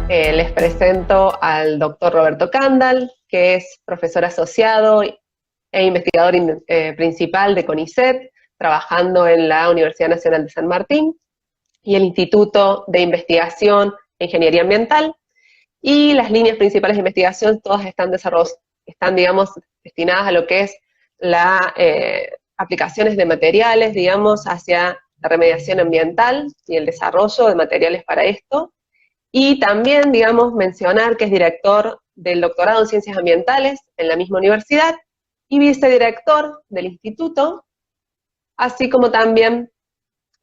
Les presento al doctor Roberto Candal, que es profesor asociado e investigador principal de CONICET, trabajando en la Universidad Nacional de San Martín y el Instituto de Investigación e Ingeniería Ambiental. Y las líneas principales de investigación todas están, digamos, destinadas a lo que es la aplicaciones de materiales, digamos, hacia la remediación ambiental y el desarrollo de materiales para esto. Y también, digamos, mencionar que es director del doctorado en Ciencias Ambientales en la misma universidad y vicedirector del instituto, así como también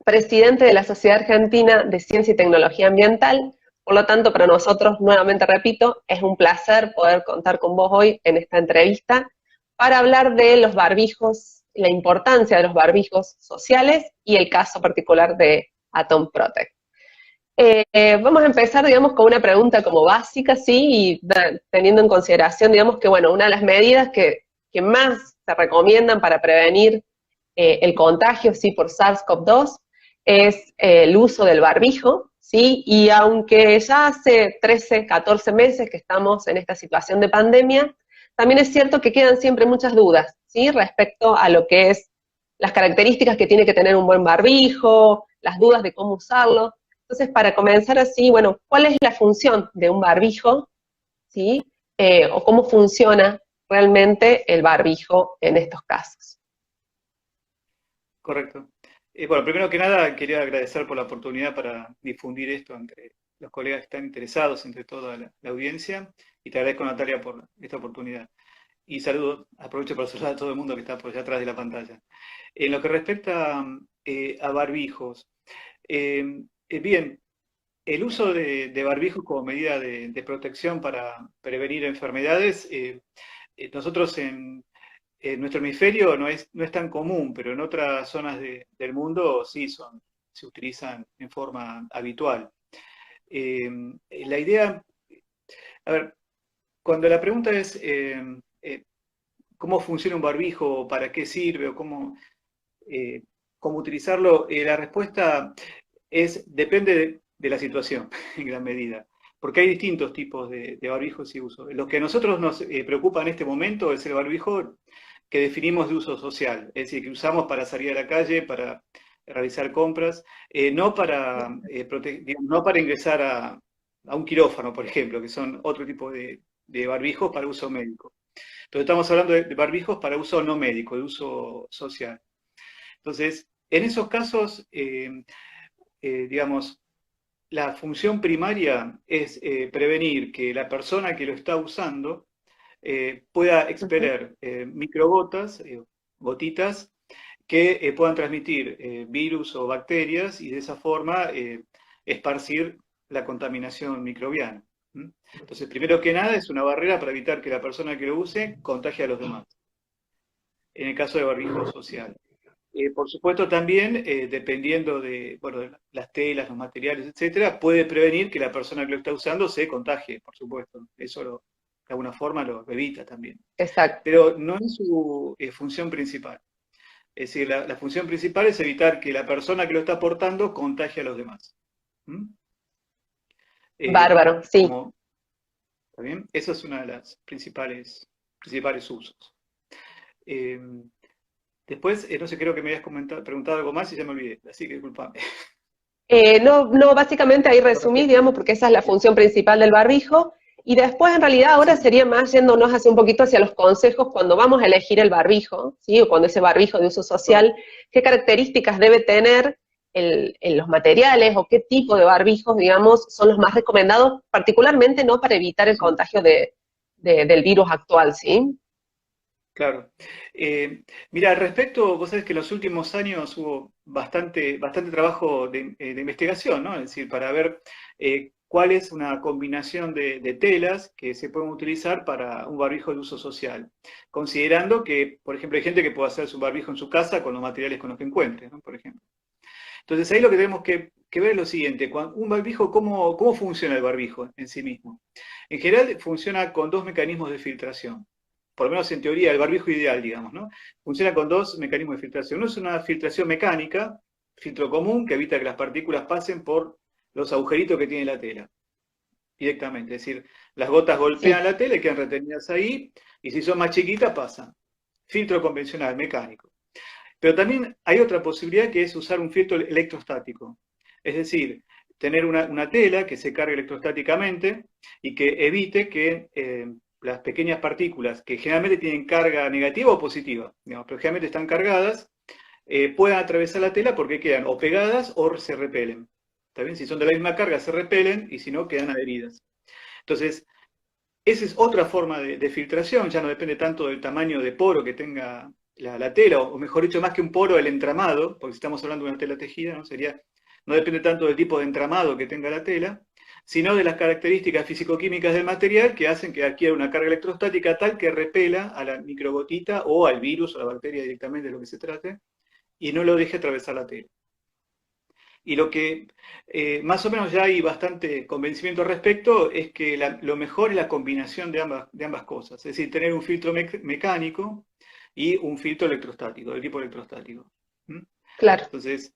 presidente de la Sociedad Argentina de Ciencia y Tecnología Ambiental. Por lo tanto, para nosotros, nuevamente repito, es un placer poder contar con vos hoy en esta entrevista para hablar de los barbijos, la importancia de los barbijos sociales y el caso particular de Atom Protect. Vamos a empezar, digamos, con una pregunta como básica, ¿sí? Y teniendo en consideración, digamos, que, bueno, una de las medidas que más se recomiendan para prevenir el contagio, ¿sí? Por SARS-CoV-2 es el uso del barbijo, ¿sí? Y aunque ya hace 13, 14 meses que estamos en esta situación de pandemia, también es cierto que quedan siempre muchas dudas, ¿sí? Respecto a lo que es las características que tiene que tener un buen barbijo, las dudas de cómo usarlo. Entonces, para comenzar así, bueno, ¿cuál es la función de un barbijo? ¿Sí? O cómo funciona realmente el barbijo en estos casos. Correcto. Bueno, primero que nada, quería agradecer por la oportunidad para difundir esto entre los colegas que están interesados, entre toda la audiencia, y te agradezco, Natalia, por esta oportunidad. Y saludo, aprovecho para saludar a todo el mundo que está por allá atrás de la pantalla. En lo que respecta a barbijos, bien, el uso de barbijos como medida de protección para prevenir enfermedades, nosotros en nuestro hemisferio no es tan común, pero en otras zonas del mundo sí se utilizan en forma habitual. La idea, a ver, cuando la pregunta es cómo funciona un barbijo, para qué sirve o eh, cómo utilizarlo, la respuesta depende de la situación en gran medida. Porque hay distintos tipos de barbijos y uso. Lo que a nosotros nos preocupa en este momento es el barbijo que definimos de uso social, es decir, que usamos para salir a la calle, para realizar compras, no para ingresar a un quirófano, por ejemplo, que son otro tipo de barbijos para uso médico. Entonces estamos hablando de barbijos para uso no médico, de uso social. Entonces, en esos casos, digamos, la función primaria es prevenir que la persona que lo está usando pueda expeler microgotas, gotitas, que puedan transmitir virus o bacterias y de esa forma esparcir la contaminación microbiana. Entonces, primero que nada, es una barrera para evitar que la persona que lo use contagie a los demás, en el caso de barbijo social. Por supuesto, también, dependiendo bueno, de las telas, los materiales, etcétera, puede prevenir que la persona que lo está usando se contagie, por supuesto. Eso de alguna forma lo evita también. Exacto. Pero no es su función principal. Es decir, la función principal es evitar que la persona que lo está portando contagie a los demás. ¿Mm? Bárbaro, sí. Como, ¿está bien? Eso es una de las principales usos. Eh, Después, no sé, creo que me habías preguntado algo más y ya me olvidé, así que disculpame. No, no, básicamente ahí resumí, digamos, porque esa es la función principal del barbijo. Y después, en realidad, ahora Sí, sería más yéndonos hacia un poquito hacia los consejos cuando vamos a elegir el barbijo, ¿sí? O cuando ese barbijo de uso social, correcto. qué características debe tener en los materiales o qué tipo de barbijos, digamos, son los más recomendados, particularmente no para evitar el Sí. contagio del virus actual, ¿sí? Claro. Mira, al respecto, vos sabés que en los últimos años hubo bastante trabajo de investigación, ¿no? Es decir, para ver cuál es una combinación de telas que se pueden utilizar para un barbijo de uso social, considerando que, por ejemplo, hay gente que puede hacer su barbijo en su casa con los materiales con los que encuentre, ¿no? Por ejemplo. Entonces ahí lo que tenemos que ver es lo siguiente, un barbijo, ¿cómo funciona el barbijo en sí mismo? En general funciona con dos mecanismos de filtración, por lo menos en teoría, el barbijo ideal, digamos, ¿no? Funciona con dos mecanismos de filtración. Uno es una filtración mecánica, filtro común, que evita que las partículas pasen por los agujeritos que tiene la tela. directamente. Es decir, las gotas golpean la tela y quedan retenidas ahí, y si son más chiquitas pasan. Filtro convencional, mecánico. Pero también hay otra posibilidad que es usar un filtro electrostático. Es decir, tener una tela que se cargue electrostáticamente y que evite que las pequeñas partículas, que generalmente tienen carga negativa o positiva, digamos, pero generalmente están cargadas, puedan atravesar la tela porque quedan o pegadas o se repelen. ¿Está bien? Si son de la misma carga se repelen y si no quedan adheridas. Entonces, esa es otra forma de filtración, ya no depende tanto del tamaño de poro que tenga la tela, o mejor dicho, más que un poro, el entramado, porque si estamos hablando de una tela tejida, no depende tanto del tipo de entramado que tenga la tela, sino de las características físico-químicas del material que hacen que adquiera una carga electrostática tal que repela a la microgotita o al virus o a la bacteria directamente de lo que se trate, y no lo deje atravesar la tela. Y lo que más o menos ya hay bastante convencimiento al respecto es que lo mejor es la combinación de ambas cosas, es decir, tener un filtro mecánico y un filtro electrostático, del tipo electrostático. Claro. Entonces,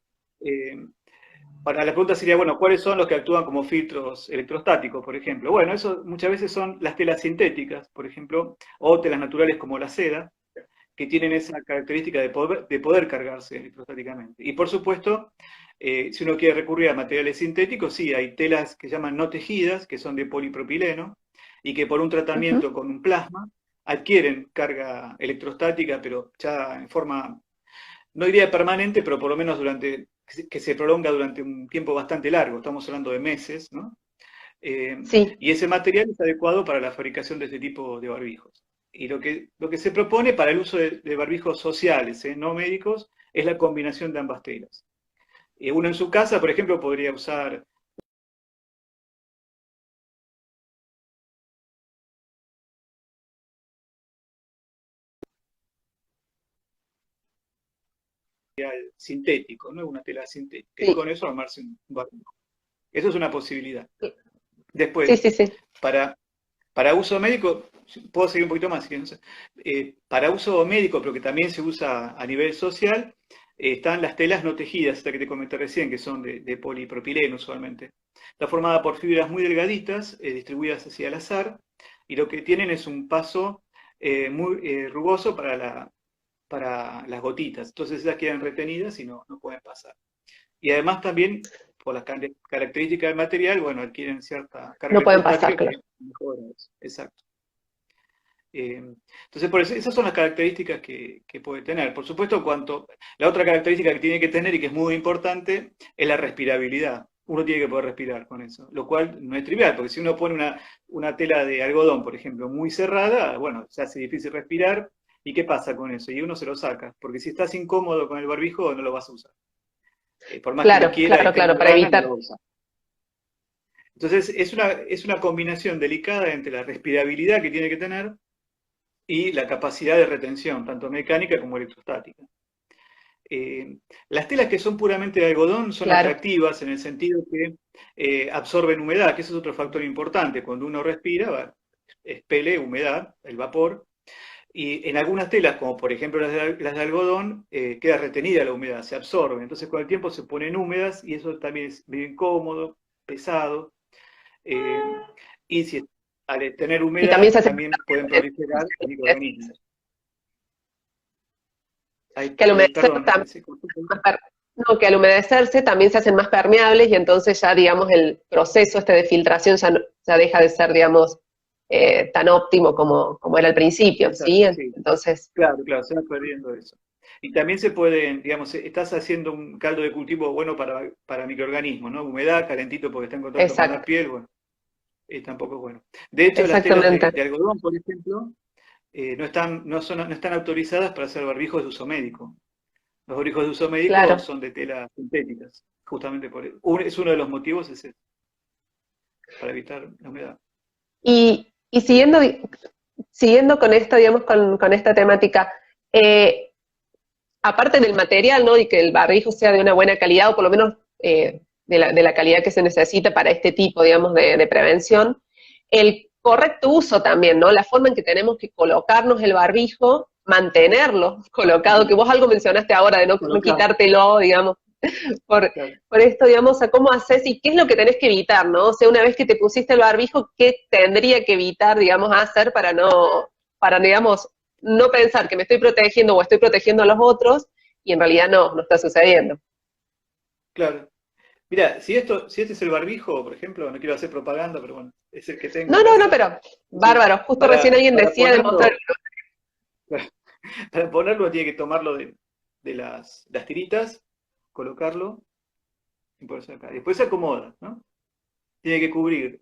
para la pregunta sería, bueno, ¿cuáles son los que actúan como filtros electrostáticos, por ejemplo? Bueno, eso muchas veces son las telas sintéticas, por ejemplo, o telas naturales como la seda, que tienen esa característica de poder cargarse electrostáticamente. Y por supuesto, si uno quiere recurrir a materiales sintéticos, sí, hay telas que llaman no tejidas, que son de polipropileno, y que por un tratamiento con un plasma adquieren carga electrostática, pero ya en forma, no diría permanente, pero por lo menos que se prolonga durante un tiempo bastante largo, estamos hablando de meses, ¿no? Sí. Y ese material es adecuado para la fabricación de este tipo de barbijos. Y lo que se propone para el uso de barbijos sociales, no médicos, es la combinación de ambas telas. Uno en su casa, por ejemplo, podría usar sintético, ¿no? Una tela sintética, y Sí. con eso armarse un barbijo. Eso es una posibilidad. Sí, Después, sí, sí. para uso médico, puedo seguir un poquito más, para uso médico, pero que también se usa a nivel social, están las telas no tejidas, esta que te comenté recién, que son de polipropileno usualmente. Está formada por fibras muy delgaditas, distribuidas así al azar, y lo que tienen es un paso muy rugoso para las gotitas. Entonces esas quedan retenidas y no pueden pasar. Y además también, por las características del material, bueno, adquieren cierta carga No pueden pasar, electrostática claro. que mejora eso. Exacto. Entonces, por eso, esas son las características que puede tener. Por supuesto, la otra característica que tiene que tener y que es muy importante es la respirabilidad. Uno tiene que poder respirar con eso, lo cual no es trivial, porque si uno pone una tela de algodón, por ejemplo, muy cerrada, bueno, se hace difícil respirar. ¿Y qué pasa con eso? Y uno se lo saca, porque si estás incómodo con el barbijo, no lo vas a usar. Por más que uno Claro, quiera y claro, tenga claro, para ganas, no lo evitar. va a usar. Entonces, es una combinación delicada entre la respirabilidad que tiene que tener y la capacidad de retención, tanto mecánica como electrostática. Las telas que son puramente de algodón son Claro. atractivas en el sentido que absorben humedad, que ese es otro factor importante. Cuando uno respira, expele humedad, el vapor, y en algunas telas, como por ejemplo las de algodón, queda retenida la humedad, se absorbe. Entonces con el tiempo se ponen húmedas y eso también es bien incómodo, pesado. Y si al tener Y también humedad, se hace también pueden proliferar microorganismos. que al humedecer Perdón, también no, que al humedecerse también se hacen más permeables y entonces ya, digamos, el proceso este de filtración ya deja de ser, digamos, tan óptimo como era al principio, exacto, ¿sí? sí. Entonces, Claro, se va perdiendo eso. Y también se pueden, digamos, estás haciendo un caldo de cultivo bueno para microorganismos, ¿no? Humedad, calentito porque está en contacto con la exacto, piel, bueno, tampoco es bueno. De hecho, las telas exactamente. de algodón, por ejemplo, no están autorizadas para hacer barbijos de uso médico. Los barbijos de uso médico Claro. son de telas sintéticas, justamente por eso. Es uno de los motivos, es ese, para evitar la humedad. Y siguiendo con esto, digamos, con esta temática, aparte del material, ¿no? Y que el barbijo sea de una buena calidad, o por lo menos de la calidad que se necesita para este tipo, digamos, de prevención, el correcto uso también, ¿no? La forma en que tenemos que colocarnos el barbijo, mantenerlo colocado, que vos algo mencionaste ahora de no Colocado. quitártelo, digamos. por, Claro. por esto, digamos, a cómo haces y qué es lo que tenés que evitar, ¿no? O sea, una vez que te pusiste el barbijo, ¿qué tendría que evitar, digamos, hacer para, digamos, no pensar que me estoy protegiendo o estoy protegiendo a los otros y en realidad no está sucediendo? Claro. Mira, si este es el barbijo, por ejemplo, no quiero hacer propaganda, pero bueno, es el que tengo en No, casa. pero Sí. bárbaro, justo recién alguien Para decía demostrar. ponerlo, para ponerlo tiene que tomarlo de las tiritas, colocarlo y ponerse acá. Después se acomoda, ¿no? Tiene que cubrir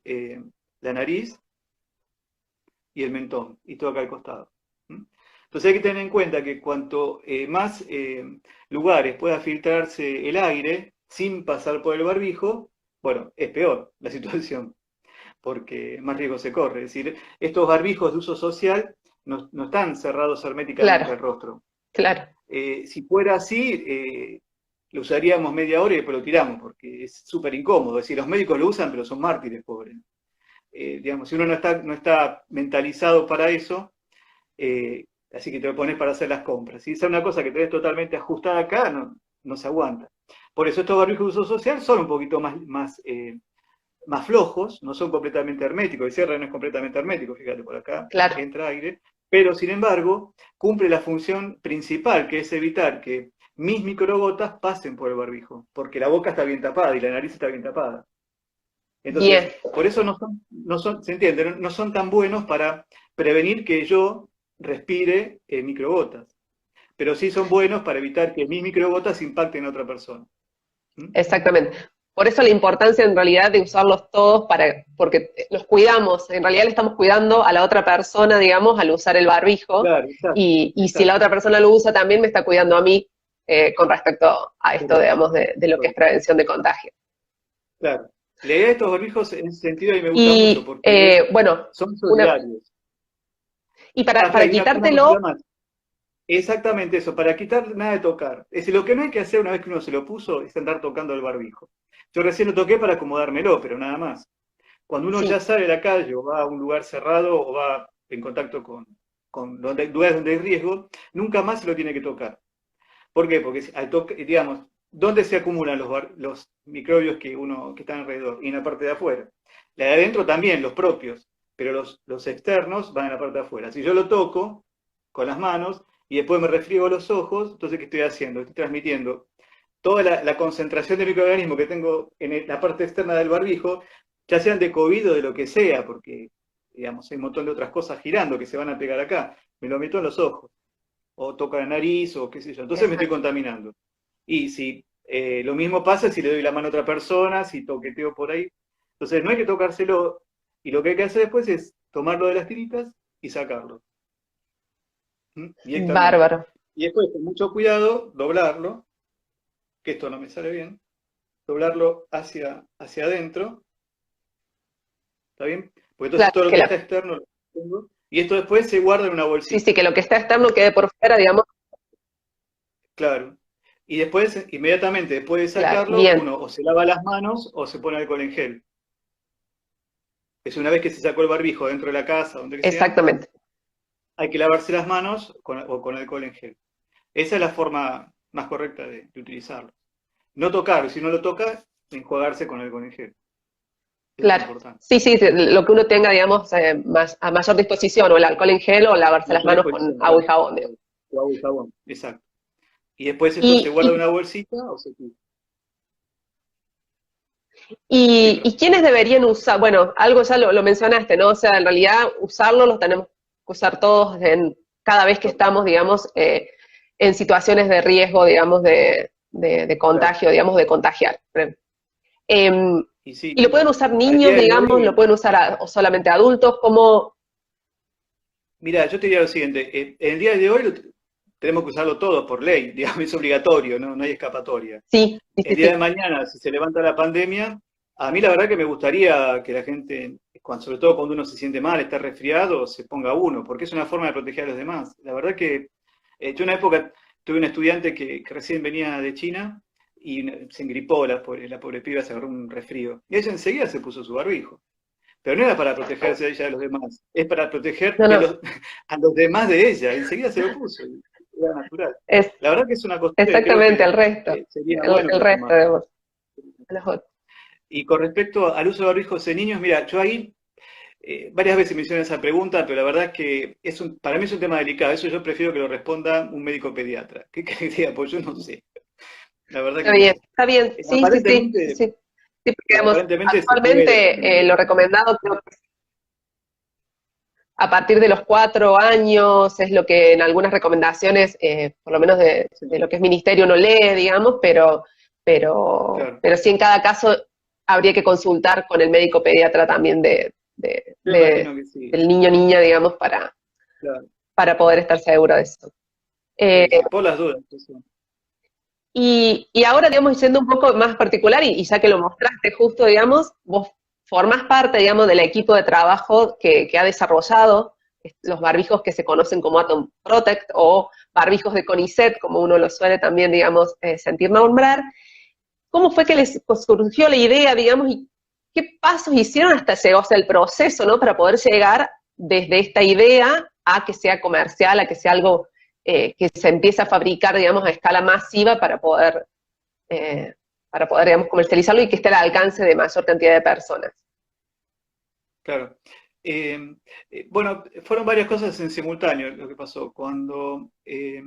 la nariz y el mentón y todo acá al costado. ¿Mm? Entonces hay que tener en cuenta que cuanto más lugares pueda filtrarse el aire sin pasar por el barbijo, bueno, es peor la situación, porque más riesgo se corre. Es decir, estos barbijos de uso social no están cerrados herméticamente Claro, al rostro. claro. Si fuera así, lo usaríamos media hora y después lo tiramos, porque es súper incómodo. Es decir, los médicos lo usan, pero son mártires, pobres. Digamos, si uno no está mentalizado para eso, así que te lo pones para hacer las compras. Si es una cosa que tenés totalmente ajustada acá, no se aguanta. Por eso estos barbijos de uso social son un poquito más flojos, no son completamente herméticos, el cierre no es completamente hermético, fíjate, por acá Claro. entra aire, pero sin embargo cumple la función principal, que es evitar que mis microgotas pasen por el barbijo, porque la boca está bien tapada y la nariz está bien tapada. Bien, Entonces, por eso no son, ¿se entiende? No son tan buenos para prevenir que yo respire microgotas, pero sí son buenos para evitar que mis microgotas impacten a otra persona. ¿Mm? exactamente. Por eso la importancia en realidad de usarlos todos porque los cuidamos, en realidad le estamos cuidando a la otra persona, digamos, al usar el barbijo, Claro, exacto, y si la exacto, otra persona lo usa también me está cuidando a mí con respecto a esto, correcto, digamos, de lo que es correcto. prevención de contagio. Claro. La idea de estos barbijos en ese sentido a mí me gusta mucho Y porque bueno, son una, solidarios. y Ah, para espera, y una cosita quitártelo, más. Exactamente eso, para quitar nada de tocar. Es decir, lo que no hay que hacer una vez que uno se lo puso es andar tocando el barbijo. Yo recién lo toqué para acomodármelo, pero nada más. Cuando uno ya sí, sale a la calle o va a un lugar cerrado o va en contacto con lugares donde hay riesgo, nunca más se lo tiene que tocar. ¿Por qué? Porque al toque, digamos, ¿dónde se acumulan los microbios que están alrededor? Y en la parte de afuera. La de adentro también, los propios, pero los externos van en la parte de afuera. Si yo lo toco con las manos y después me refriego los ojos, entonces ¿qué estoy haciendo? Estoy transmitiendo toda la concentración de microorganismos que tengo en la parte externa del barbijo, ya sean de COVID o de lo que sea, porque, digamos, hay un montón de otras cosas girando que se van a pegar acá. Me lo meto en los ojos o toca la nariz, o qué sé yo. Entonces me estoy exacto. contaminando. Y si lo mismo pasa si le doy la mano a otra persona, si toqueteo por ahí. Entonces no hay que tocárselo, y lo que hay que hacer después es tomarlo de las tiritas y sacarlo directamente. Bárbaro. Y después, con mucho cuidado, doblarlo, que esto no me sale bien, doblarlo hacia adentro, ¿está bien? Porque entonces Claro, todo lo que está externo lo tengo, y esto después se guarda en una sí, bolsita. sí, que lo que está externo quede por fuera, digamos, Claro. Y después, inmediatamente después de claro, sacarlo, bien, uno o se lava las manos o se pone alcohol en gel. Es una vez que se sacó el barbijo dentro de la casa, donde que sea, exactamente. hay que lavarse las manos con alcohol en gel. Esa es la forma más correcta de utilizarlo. No tocar, si no lo toca, enjuagarse con alcohol en gel. Eso es Claro. importante. Sí, sí, lo que uno tenga, digamos, a mayor disposición, o el alcohol en gel o lavarse las Mayor manos con exposición, agua claro. y jabón, digamos. O agua y jabón, exacto. Y después esto se Y, guarda en y, una bolsita o se tira. Sí, y, pero, y quiénes deberían usar, bueno, algo ya lo mencionaste, ¿no? O sea, en realidad usarlo los tenemos que usar todos cada vez que estamos, digamos, en situaciones de riesgo, digamos, de claro. contagio, digamos, de contagiar. Em, Y sí, y lo pueden usar al niños, día de digamos, lo hoy, pueden usar o solamente adultos, como, mira, yo te diría lo siguiente, en el día de hoy tenemos que usarlo todo por ley, digamos, es obligatorio, no hay escapatoria. sí, sí, El sí, día de sí, mañana, si se levanta la pandemia, a mí la verdad que me gustaría que la gente, sobre todo cuando uno se siente mal, está resfriado, se ponga uno, porque es una forma de proteger a los demás. La verdad que yo en una época tuve un estudiante que recién venía de China y se engripó, la pobre piba se agarró un resfrío. Y ella enseguida se puso su barbijo. Pero no era para protegerse a ella de los demás, es para proteger no, no, a los demás de ella. Enseguida se lo puso. era natural. Es La verdad que es una costumbre que creo exactamente que el resto, sería bueno el resto, retomar. digamos, de los otros. Y con respecto al uso de barbijos en niños, mira, yo ahí varias veces me hicieron esa pregunta, pero la verdad es que para mí es un tema delicado. Eso yo prefiero que lo responda un médico pediatra. ¿Qué querés que diga? Pues yo no sé. La verdad que no sé. Está bien, sí, sí, sí, sí, Aparentemente, sí. Sí, porque digamos, aparentemente se puede. actualmente lo recomendado creo que a partir de los 4 años es lo que en algunas recomendaciones, por lo menos Sí, de lo que es ministerio, uno lee, digamos, claro. pero sí en cada caso habría que consultar con el médico pediatra también Yo imagino que sí. del niño o niña, digamos, Claro. para poder estar seguro de eso. Eh, Sí, sí. Por las dudas. Eso. y ahora, digamos, yendo un poco más particular, y ya que lo mostraste justo, digamos, vos formás parte, digamos, del equipo de trabajo que ha desarrollado los barbijos que se conocen como Atom Protect o barbijos de CONICET, como uno lo suele también, digamos, sentir nombrar. ¿Cómo fue que les surgió la idea, digamos, y qué pasos hicieron hasta llegar, o sea, el proceso, ¿no? Para poder llegar desde esta idea a que sea comercial, a que sea algo que se empiece a fabricar, digamos, a escala masiva eh, para poder, digamos, comercializarlo y que esté al alcance de mayor cantidad de personas. Claro. Bueno, fueron varias cosas en simultáneo lo que pasó. Eh,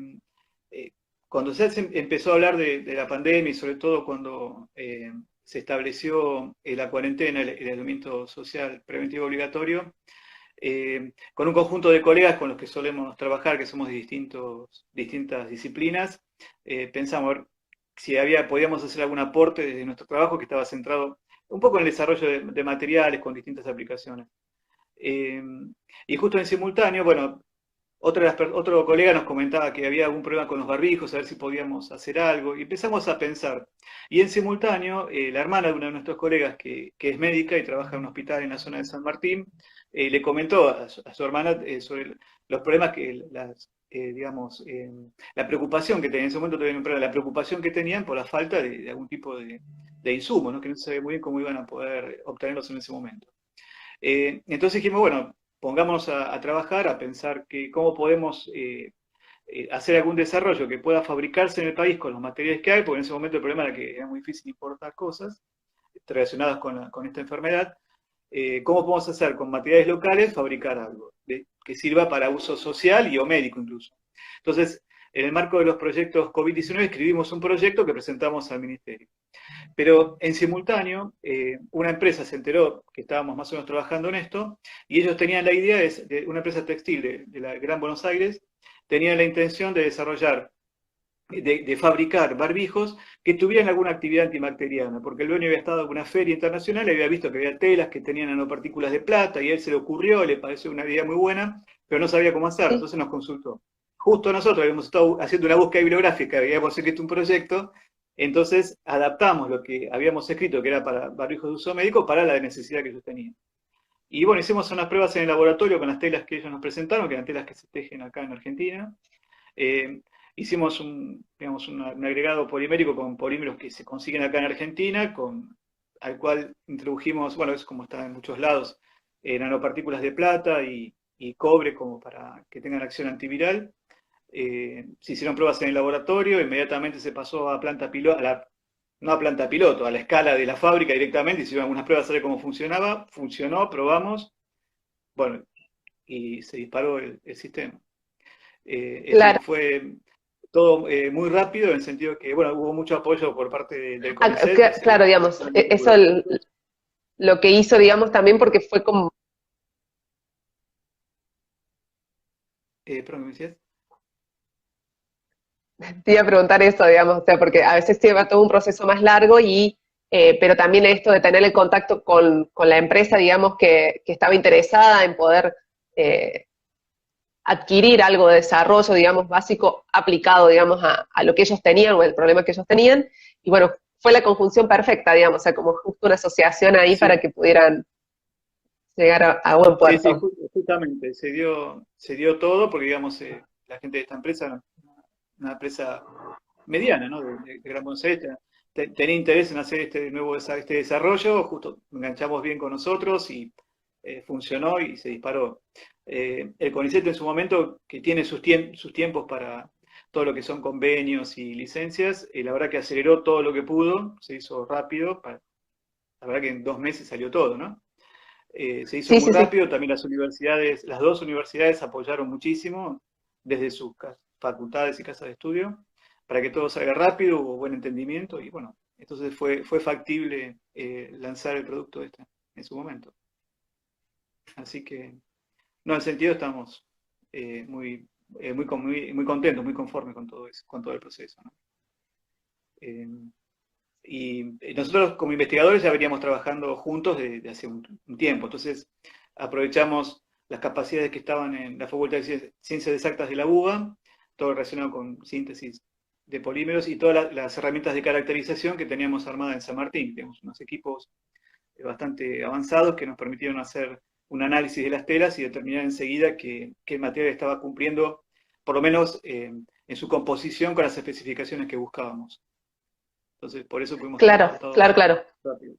cuando empezó a hablar de la pandemia y sobre todo cuando se estableció la cuarentena, el aislamiento social preventivo obligatorio, con un conjunto de colegas con los que solemos trabajar, que somos de distintas disciplinas, pensamos a ver si podíamos hacer algún aporte desde nuestro trabajo que estaba centrado un poco en el desarrollo de materiales con distintas aplicaciones. Eh, y justo en simultáneo, bueno, otro colega nos comentaba que había algún problema con los barbijos, a ver si podíamos hacer algo, y empezamos a pensar. Y en simultáneo, la hermana de uno de nuestros colegas, que es médica y trabaja en un hospital en la zona de San Martín, le comentó a su hermana sobre los problemas digamos, la preocupación que tenían, en ese momento todavía no, pero la preocupación que tenían por la falta de algún tipo de insumo, ¿no? Que no se sabía muy bien cómo iban a poder obtenerlos en ese momento. Entonces dijimos, bueno, pongámonos a trabajar, a pensar cómo podemos hacer algún desarrollo que pueda fabricarse en el país con los materiales que hay, porque en ese momento el problema era que era muy difícil importar cosas relacionadas con esta enfermedad. ¿Cómo podemos hacer con materiales locales fabricar algo que sirva para uso social y o médico incluso? Entonces, en el marco de los proyectos COVID-19 escribimos un proyecto que presentamos al Ministerio. Pero en simultáneo, una empresa se enteró que estábamos más o menos trabajando en esto, y ellos tenían la idea de una empresa textil de la Gran Buenos Aires, tenían la intención de desarrollar, de fabricar barbijos que tuvieran alguna actividad antibacteriana, porque el dueño había estado en una feria internacional y había visto que había telas que tenían nanopartículas de plata, y a él se le ocurrió, le pareció una idea muy buena, pero no sabía cómo hacerlo, Sí, entonces nos consultó. Justo nosotros habíamos estado haciendo una búsqueda bibliográfica, habíamos escrito un proyecto, entonces adaptamos lo que habíamos escrito, que era para barbijos de uso médico, para la necesidad que ellos tenían. Y bueno, hicimos unas pruebas en el laboratorio con las telas que ellos nos presentaron, que eran telas que se tejen acá en Argentina. Eh, Hicimos digamos, un agregado polimérico con polímeros que se consiguen acá en Argentina, al cual introdujimos, bueno, es como está en muchos lados, nanopartículas de plata y cobre como para que tengan acción antiviral. Se hicieron pruebas en el laboratorio, inmediatamente se pasó a planta piloto, no a planta piloto, a la escala de la fábrica directamente, hicieron algunas pruebas a ver cómo funcionaba, funcionó, probamos, bueno, y se disparó el sistema. claro. Fue todo muy rápido en el sentido que, bueno, hubo mucho apoyo por parte del CONICET, que Claro, digamos, seguramente eso lo que hizo, digamos, también porque fue como, perdón, ¿me decías? te iba a preguntar eso, digamos, o sea, porque a veces lleva todo un proceso más largo pero también esto de tener el contacto con la empresa, digamos, que estaba interesada en poder eh, adquirir algo de desarrollo, digamos, básico aplicado, digamos, a lo que ellos tenían o el problema que ellos tenían. Y bueno, fue la conjunción perfecta, digamos, o sea, como justo una asociación ahí para Sí, que pudieran llegar a buen sí, sí, puerto. justamente, se dio todo porque, digamos, la gente de esta empresa, una empresa mediana, ¿no? De Gran Buenos Aires, tenía interés en hacer este desarrollo, justo enganchamos bien con nosotros y funcionó y se disparó. El CONICET en su momento, que tiene sus tiempos todo lo que son convenios y licencias, la verdad que aceleró todo lo que pudo, se hizo rápido, la verdad que en 2 meses salió todo, ¿no? Se hizo Sí, muy sí, sí. rápido, también las universidades, las dos universidades apoyaron muchísimo desde sus facultades y casas de estudio para que todo salga rápido, hubo buen entendimiento y bueno, entonces fue factible lanzar el producto este en su momento. Así que, no, en ese sentido estamos muy, muy contentos, muy conformes con todo eso, con todo el proceso, ¿no? Eh, y nosotros como investigadores ya veníamos trabajando juntos desde hace un tiempo, entonces aprovechamos las capacidades que estaban en la Facultad de Ciencias Exactas de la UBA, todo relacionado con síntesis de polímeros y todas las herramientas de caracterización que teníamos armadas en San Martín. Tenemos unos equipos bastante avanzados que nos permitieron hacer un análisis de las telas y determinar enseguida que el material estaba cumpliendo, por lo menos en su composición, con las especificaciones que buscábamos. Entonces, por eso pudimos tener Claro, claro, resultados claro. rápidos.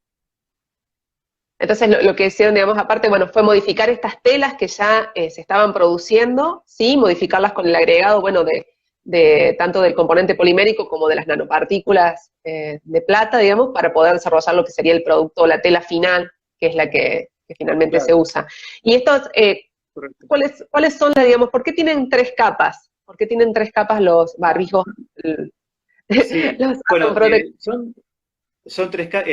Entonces lo que hicieron, digamos, aparte, bueno, fue modificar estas telas que ya se estaban produciendo, sí, modificarlas con el agregado, bueno, de tanto del componente polimérico como de las nanopartículas de plata, digamos, para poder desarrollar lo que sería el producto, la tela final, que es la que finalmente se Claro, usa. Y estos, correcto. ¿cuáles son las, digamos, por qué tienen 3 capas? ¿Por qué tienen 3 capas los barbijos, Sí, los bueno, protectores? son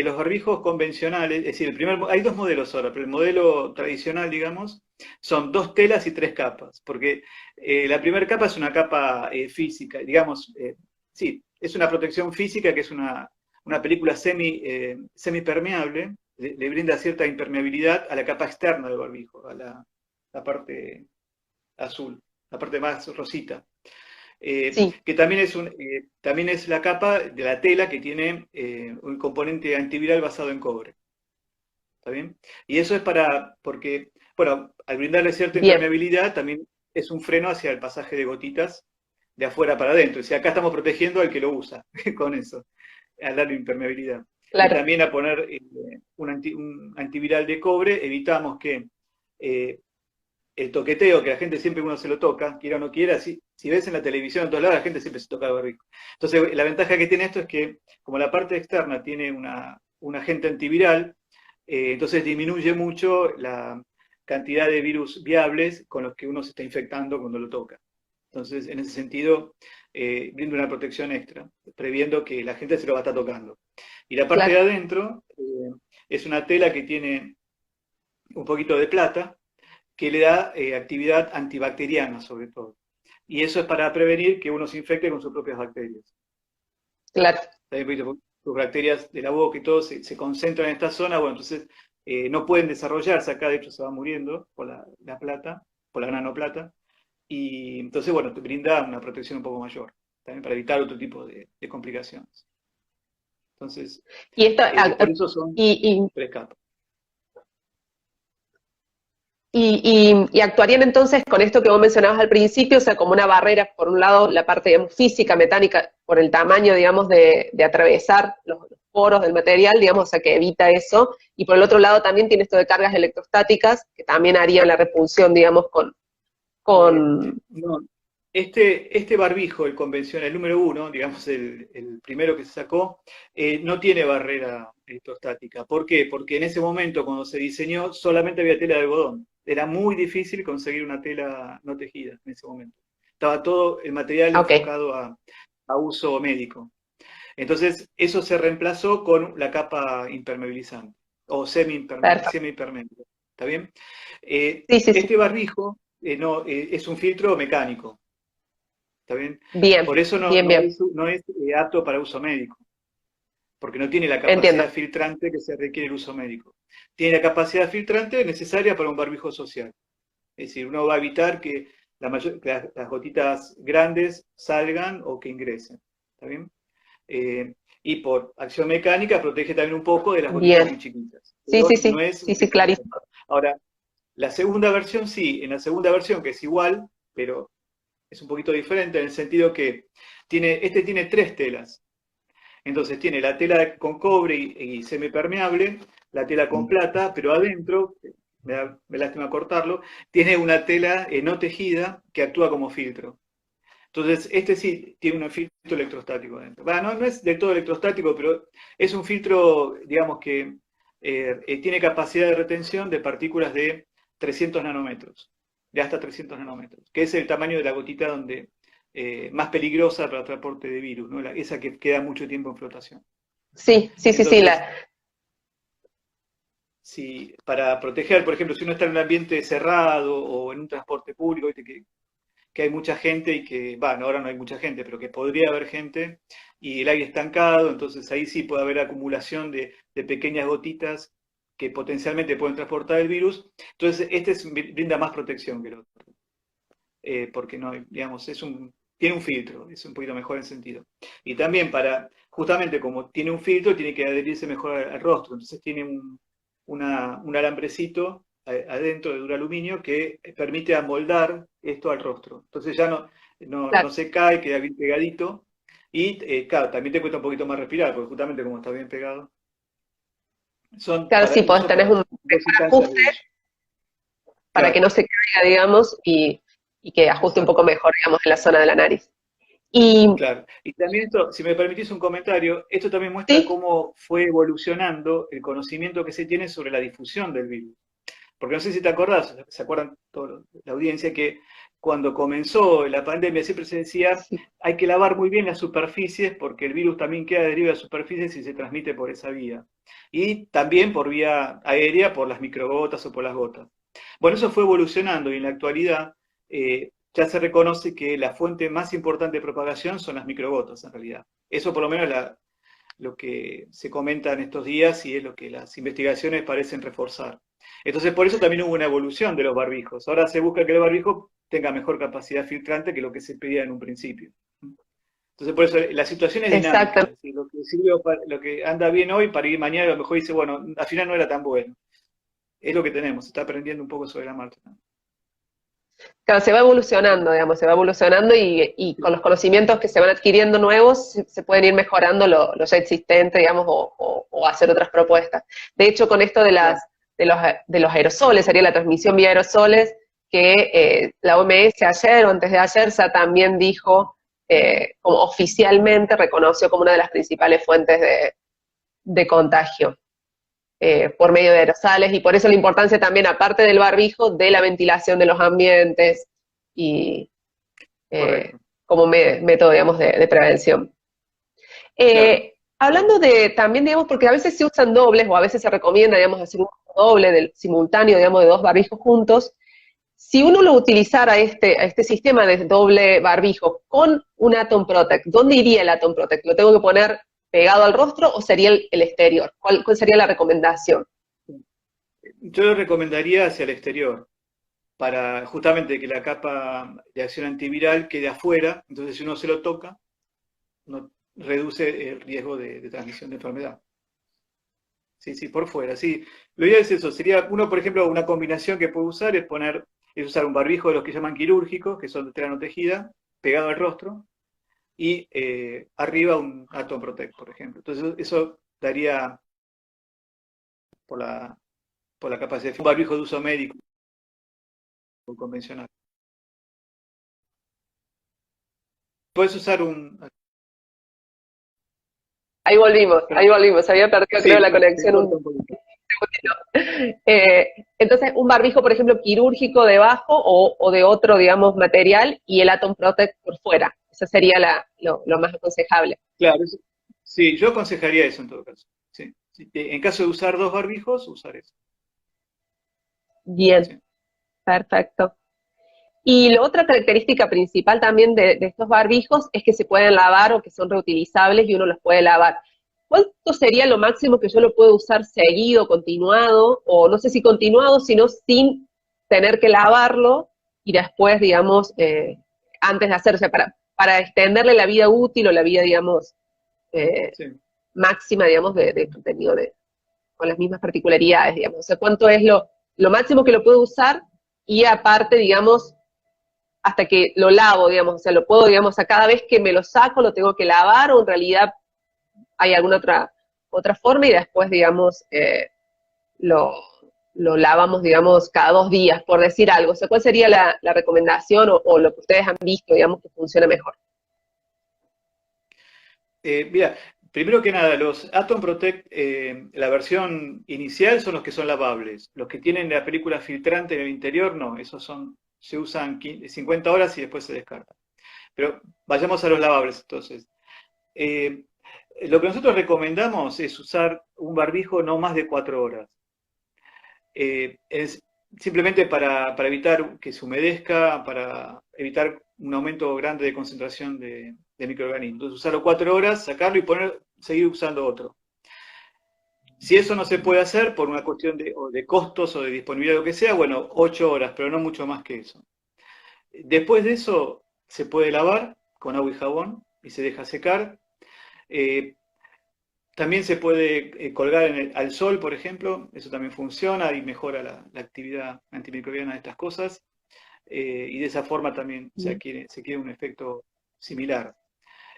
los barbijos convencionales, es decir, hay dos modelos ahora, pero el modelo tradicional, digamos, son 2 telas y 3 capas, porque la primera capa es una capa física, digamos, sí, es una protección física que es una película semipermeable, le brinda cierta impermeabilidad a la capa externa del barbijo, a la parte azul, la parte más rosita. Sí, Que también es la capa de la tela que tiene un componente antiviral basado en cobre. ¿Está bien? Y eso es porque, bueno, al brindarle cierta bien, impermeabilidad, también es un freno hacia el pasaje de gotitas de afuera para adentro. O sea, acá estamos protegiendo al que lo usa con eso, al darle impermeabilidad. Y claro. también a poner un antiviral de cobre, evitamos que eh, el toqueteo, que la gente siempre uno se lo toca, quiera o no quiera, si ves en la televisión en todos lados, la gente siempre se toca el barbijo. Entonces, la ventaja que tiene esto es que, como la parte externa tiene un agente antiviral, entonces disminuye mucho la cantidad de virus viables con los que uno se está infectando cuando lo toca. Entonces, en ese sentido, brinda una protección extra, previendo que la gente se lo va a estar tocando. Y la parte de Claro. adentro es una tela que tiene un poquito de plata, que le da actividad antibacteriana sobre todo. Y eso es para prevenir que uno se infecte con sus propias bacterias. Claro. También sus bacterias de la boca y todo se concentran en esta zona, bueno, entonces no pueden desarrollarse acá, de hecho se van muriendo por la plata, por la nanoplata, y entonces, bueno, te brinda una protección un poco mayor, también para evitar otro tipo de complicaciones. Entonces, Y esto, por eso son y, 3 capas. y actuarían entonces con esto que vos mencionabas al principio, o sea, como una barrera, por un lado, la parte, digamos, física, mecánica, por el tamaño, digamos, de atravesar los poros del material, digamos, o sea, que evita eso, y por el otro lado también tiene esto de cargas electrostáticas, que también harían la repulsión, digamos, con No, este barbijo, el convencional, el número uno, digamos el primero que se sacó, no tiene barrera electrostática. ¿Por qué? Porque en ese momento, cuando se diseñó, solamente había tela de algodón. Era muy difícil conseguir una tela no tejida en ese momento. Estaba todo el material ok, enfocado a uso médico. Entonces, eso se reemplazó con la capa impermeabilizante, o perfecto. semi-impermeable. ¿Está bien? Sí, sí, sí. Este barbijo no, es un filtro mecánico. ¿Está bien? Bien, Por eso bien, bien. no es apto para uso médico, porque no tiene la capacidad Entiendo. filtrante que se requiere el uso médico. Tiene la capacidad filtrante necesaria para un barbijo social. Es decir, uno va a evitar que que las gotitas grandes salgan o que ingresen. ¿Está bien? Y por acción mecánica protege también un poco de las gotitas Bien. muy chiquitas. Sí, Pero sí, no sí. es Sí, un sí, filtro clarísimo. perfecto. Ahora, la segunda versión sí, en la segunda versión, que es igual, pero es un poquito diferente en el sentido que este tiene 3 telas. Entonces tiene la tela con cobre y semipermeable, la tela con plata, pero adentro, me lástima cortarlo, tiene una tela no tejida que actúa como filtro. Entonces, este sí tiene un filtro electrostático dentro. Bueno, no es del todo electrostático, pero es un filtro, digamos que tiene capacidad de retención de partículas de 300 nanómetros, de hasta 300 nanómetros, que es el tamaño de la gotita donde más peligrosa para el transporte de virus, ¿no? Esa que queda mucho tiempo en flotación. Sí, sí, sí, sí. Entonces, si para proteger, por ejemplo, si uno está en un ambiente cerrado o en un transporte público, ¿viste? Que hay mucha gente y que, bueno, ahora no hay mucha gente, pero que podría haber gente y el aire estancado, entonces ahí sí puede haber acumulación de pequeñas gotitas que potencialmente pueden transportar el virus. Entonces, brinda más protección que el otro, porque no, digamos, tiene un filtro, es un poquito mejor en sentido. Y también justamente como tiene un filtro, tiene que adherirse mejor al rostro, entonces tiene un alambrecito adentro de duraluminio que permite amoldar esto al rostro. Entonces ya no claro, se cae, queda bien pegadito. Y claro, también te cuesta un poquito más respirar, porque justamente como está bien pegado, claro, sí, podés uso tener por un dos mejor instancias de ajuste uso. para que no Claro, se caiga, digamos, y que ajuste un poco exacto. mejor, digamos, en la zona de la nariz. Y Claro. Y también esto, si me permitís un comentario, esto también muestra sí, cómo fue evolucionando el conocimiento que se tiene sobre la difusión del virus. Porque no sé si te acordás, se acuerdan toda la audiencia, que cuando comenzó la pandemia siempre se decía sí, hay que lavar muy bien las superficies porque el virus también queda adherido a las superficies y se transmite por esa vía. Y también por vía aérea, por las microgotas o por las gotas. Bueno, eso fue evolucionando y en la actualidad ya se reconoce que la fuente más importante de propagación son las microgotas en realidad. Eso por lo menos lo que se comenta en estos días y es lo que las investigaciones parecen reforzar. Entonces, por eso también hubo una evolución de los barbijos. Ahora se busca que el barbijo tenga mejor capacidad filtrante que lo que se pedía en un principio. Entonces, por eso la situación es dinámica. Es exactamente. decir, lo que anda bien hoy, para ir mañana a lo mejor dice, bueno, al final no era tan bueno. Es lo que tenemos, se está aprendiendo un poco sobre la marcha. Claro, se va evolucionando, digamos, se va evolucionando y con los conocimientos que se van adquiriendo nuevos se pueden ir mejorando lo ya existente, digamos, o hacer otras propuestas. De hecho, con esto Claro. de los aerosoles, sería la transmisión vía aerosoles, que la OMS ayer o antes de ayer ya también dijo, como oficialmente reconoció como una de las principales fuentes de contagio. Por medio de aerosoles y por eso la importancia también, aparte del barbijo, de la ventilación de los ambientes y Correcto. como método, digamos, de prevención. Claro. Hablando de también, digamos, porque a veces se usan dobles o a veces se recomienda, digamos, hacer un doble del simultáneo, digamos, de dos barbijos juntos. Si uno lo utilizara a este sistema de doble barbijo con un Atom Protect, ¿dónde iría el Atom Protect? ¿Lo tengo que poner pegado al rostro o sería el exterior? ¿Cuál sería la recomendación? Yo lo recomendaría hacia el exterior, para justamente que la capa de acción antiviral quede afuera, entonces si uno se lo toca, no reduce el riesgo de transmisión de enfermedad. Sí, sí, por fuera, sí. Lo ideal es eso, sería uno, por ejemplo, una combinación que puede usar es usar un barbijo de los que llaman quirúrgicos, que son de tela no tejida, pegado al rostro, y arriba un Atom Protect, por ejemplo. Entonces eso daría por por la capacidad de un barbijo de uso médico convencional. Puedes usar Ahí volvimos, había perdido sí, creo la se conexión un corta un poquito. segundito. Entonces, un barbijo, por ejemplo, quirúrgico debajo o de otro, digamos, material y el Atom Protect por fuera. Eso sería lo más aconsejable. Claro, sí, yo aconsejaría eso en todo caso. Sí, sí. En caso de usar dos barbijos, usar eso. Bien, Sí. perfecto. Y la otra característica principal también de estos barbijos es que se pueden lavar o que son reutilizables y uno los puede lavar. ¿Cuánto sería lo máximo que yo lo puedo usar seguido, continuado, o no sé si continuado, sino sin tener que lavarlo y después, digamos, antes de hacerse, para extenderle la vida útil o la vida, digamos, eh, Sí. máxima, digamos, de contenido con las mismas particularidades, digamos? O sea, ¿cuánto es lo máximo que lo puedo usar? Y aparte, digamos, hasta que lo lavo, digamos, o sea, lo puedo, digamos, a cada vez que me lo saco lo tengo que lavar o en realidad hay alguna otra forma y después, digamos, lo, lo lavamos, digamos, cada 2 días, por decir algo. O sea, ¿cuál sería la recomendación o lo que ustedes han visto, digamos, que funciona mejor? Mira, primero que nada, los Atom Protect, la versión inicial son los que son lavables. Los que tienen la película filtrante en el interior, no, esos se usan 50 horas y después se descartan. Pero vayamos a los lavables entonces. Eh, lo que nosotros recomendamos es usar un barbijo no más de 4 horas. Es simplemente para evitar que se humedezca, para evitar un aumento grande de concentración de microorganismos. Entonces, usarlo 4 horas, sacarlo y seguir usando otro. Si eso no se puede hacer por una cuestión de costos o de disponibilidad o lo que sea, bueno, 8 horas, pero no mucho más que eso. Después de eso, se puede lavar con agua y jabón y se deja secar. Eh, También se puede colgar al sol, por ejemplo, eso también funciona y mejora la actividad antimicrobiana de estas cosas, y de esa forma también se quiere un efecto similar.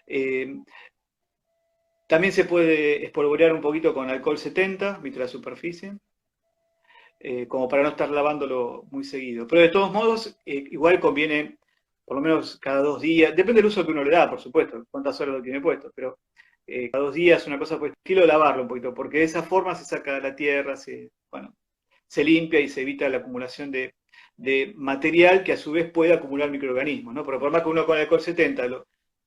Eh, También se puede espolvorear un poquito con alcohol 70, viste la superficie, como para no estar lavándolo muy seguido. Pero de todos modos, igual conviene por lo menos cada 2 días, depende del uso que uno le da, por supuesto, cuántas horas lo tiene puesto, pero cada 2 días, una cosa por el estilo, lavarlo un poquito, porque de esa forma se saca de la tierra, bueno, se limpia y se evita la acumulación de material que a su vez puede acumular microorganismos, ¿no? Porque por más que uno con el alcohol 70